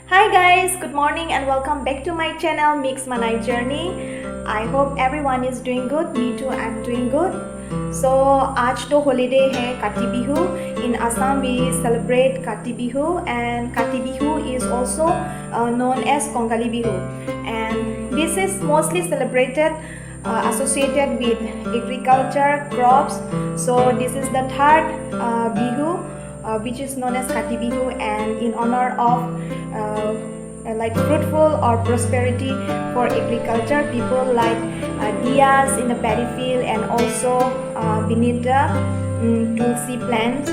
Hi guys, good morning and welcome back to my channel Mix Manai Journey. I hope everyone is doing good. Me too, I'm doing good. So आज तो holiday है KATI BIHU. In Assam we celebrate KATI BIHU, and KATI BIHU is also known as Kongali BIHU, and this is mostly celebrated associated with agriculture, crops. So this is the third BIHU, which is known as KATI BIHU, and in honor of like fruitful or prosperity for agriculture, people like diyas in the paddy field and also beneath the tulsi plants.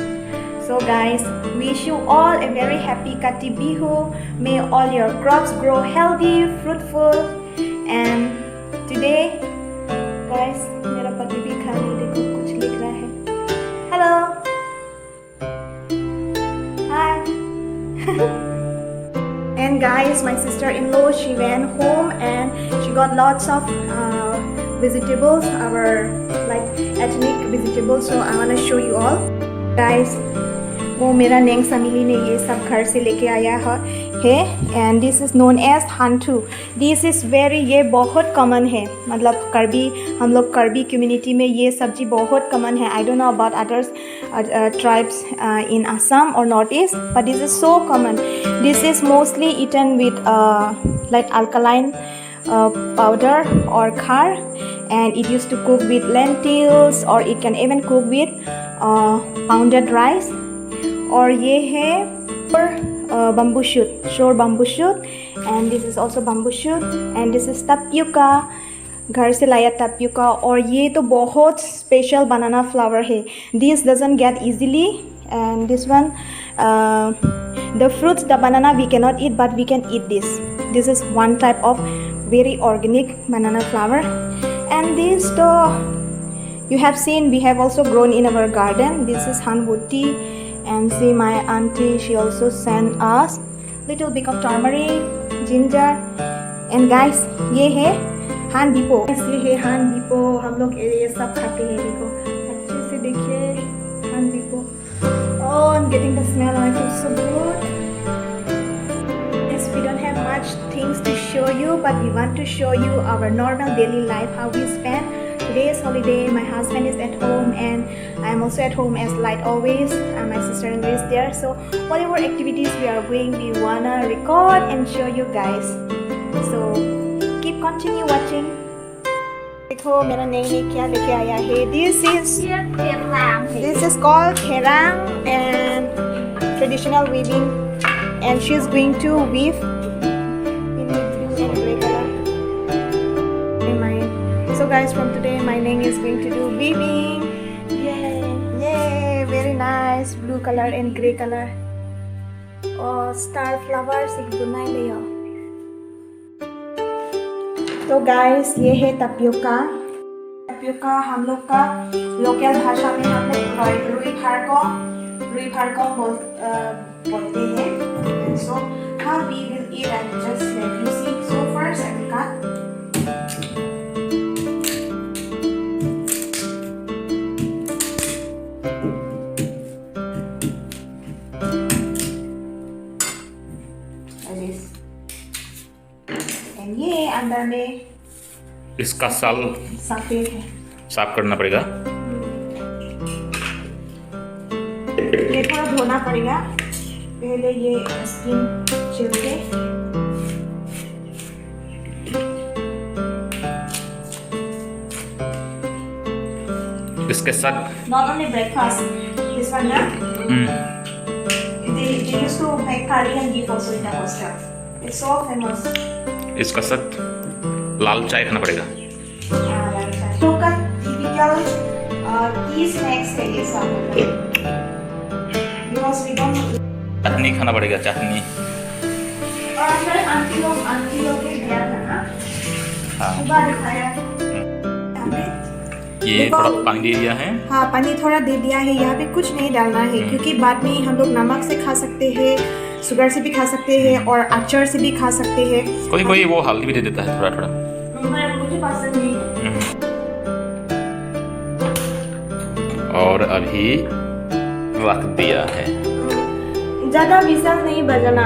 So guys, wish you all a very happy KATI BIHU. May all your crops grow healthy, fruitful. And today guys, मेरा पति भी खाली देखो कुछ लिख रहा है. Hello. Hi. And guys, my sister-in-law, she went home and she got lots of vegetables, our like ethnic vegetables. So I wanna show you all. Guys, वो मेरा नेंग समिली ने ये सब घर से लेके आया है, and this is known as hantu. This is very, ये बहुत common है, मतलब karbi, हम लोग karbi community में ये सब्जी बहुत common है. I don't know about others tribes in Assam or Northeast, but this is so common. This is mostly eaten with like alkaline powder or khar, and it used to cook with lentils, or it can even cook with pounded rice. और ये है bamboo shoot, shore bamboo shoot, and this is also bamboo shoot, and this is tapioca, घर से लाया tapioca. और ये तो बहुत special banana flower है. This doesn't get easily, and this one the fruits, the banana we cannot eat, but we can eat this. This is one type of very organic banana flower. And this though you have seen, we have also grown in our garden. This is hanbuti. And see, my auntie, she also sent us little bit of turmeric, ginger. And guys, ये है हान बिपो. ये है हान बिपो. हम लोग ये सब खाते हैं. देखो अच्छे से देखिए हान बिपो. Oh, I'm getting the smell. I feel so good. Yes, we don't have much things to show you, but we want to show you our normal daily life, how we spend today's holiday. My husband is at home and I'm also at home as like always, and my sister-in-law is there. So whatever activities we are doing, we wanna record and show you guys. So keep continue watching. देखो मेरा नई ने क्या लेके आया है. This is called kherang and traditional weaving, and she's going to weave in blue and gray color. So guys, from today my name is going to do weaving. Yay, very nice blue color and gray color. और star flowers एक बुनाई ले आओ. तो guys, ये है tapioca. tapioca हम लोग का लोकल भाषा में हम लोग रुई भार को बोलते हैं. So how we will eat, and just let you see. So first I will cut. ये अंदर में इसका साल सफेद है, साफ करना पड़ेगा. ये थोड़ा धोना पड़ेगा पहले. ये स्किन छिल के इसके साथ not only breakfast, this one na they used to make curry and give also in the hostel. It's so famous. इसका साथ लाल चाय खाना पड़ेगा. तो का typical tea snacks है ये सब. Because we don't. चटनी खाना पड़ेगा, चटनी. और अंदर आंटी लोग भी दिया था ना. हाँ. सुबह दिखाया. ये थोड़ा पानी दे दिया है. हाँ, पानी थोड़ा दे दिया है. यहाँ पे कुछ नहीं डालना है, क्योंकि बाद में हम लोग नमक से खा सकते हैं, शुगर से भी खा सकते हैं, और अचार से भी खा सकते हैं. कोई कोई वो हल्दी भी दे देता है थोड़ा थोड़ा. मुझे पसंद नहीं है. और अभी रख दिया है. ज़्यादा विशाल नहीं बजाना,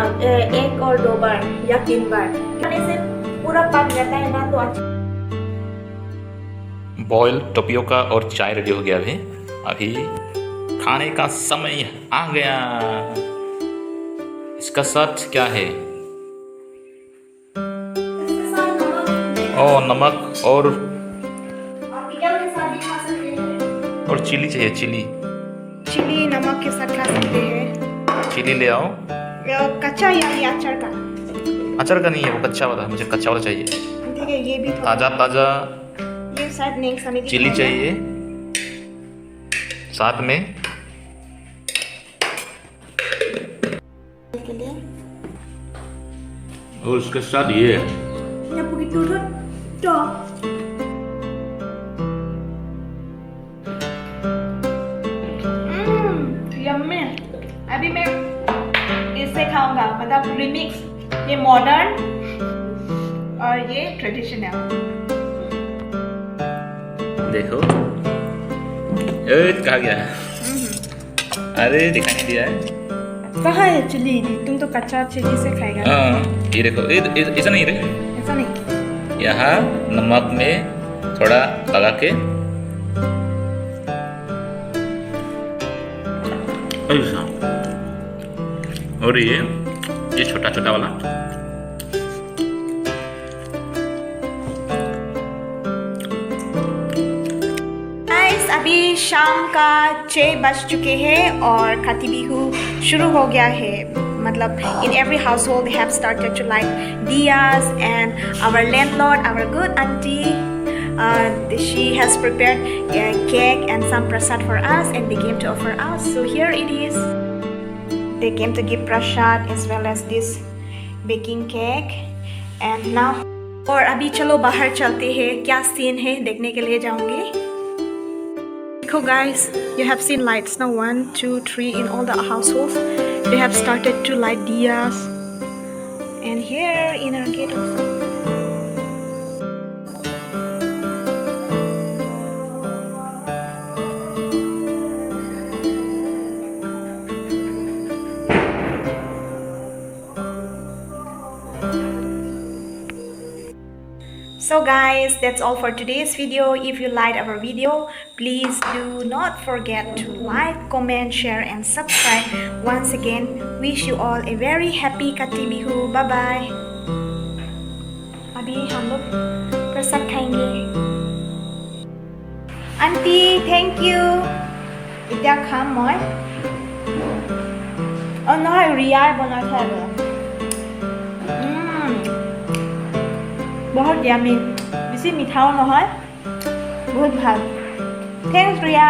1 और 2 बार या 3 बार, खाने से पूरा पक जाता है ना तो अच्छा। बॉयल टपियोका और चाय रेडी हो गया। अभी खाने का समय आ गया। इसका साथ क्या है? नमक और चिली चाहिए। चिली नमक के साथ खा सकते हैं। चिली ले आओ। कच्चा या अचार का? अचार का नहीं है, वो कच्चा वाला, मुझे कच्चा वाला चाहिए। ठीक है, ये भी ताज़ा ये शायद नेक्स्ट समय की चिली चाहिए साथ में। के लिए और उसके साथ ये यम्मी। अभी मैं इससे खाऊंगा, मतलब रिमिक्स, ये मॉडर्न और ये ट्रेडिशनल। देखो कहा गया है। अरे दिखाई नहीं दिया है। कहाँ है चिली? तुम तो कच्चा चिली से खाएगा। ये देखो, ऐसा नहीं रे, ऐसा नहीं। यहाँ नमक में थोड़ा लगा के ऐसा, और ये छोटा छोटा वाला। अभी शाम का 6 बज चुके हैं और काति बिहू शुरू हो गया है। मतलब in every household they have started to light diyas, and our landlord, our good auntie, she has prepared a cake and some prasad for us, and they came to offer us. So here it is. They came to give prasad as well as this baking cake, and now और अभी चलो बाहर चलते हैं, क्या scene है देखने के लिए जाऊंगी। देखो guys, you have seen lights now, 1, 2, 3 in all the households. They have started to light diyas, and here in our gate also. So guys, that's all for today's video. If you liked our video, please do not forget to like, comment, share and subscribe. Once again, wish you all a very happy Kati Bihu. Bye bye. अभी हम लोग प्रसाद खाएंगे। Aunty, thank you. इतना खाम मैं। और ना रियार बना था वो। बहुत यम्मी, बेছি মিঠাও নহয়, बहुत ভাল। थैंक्स रिया।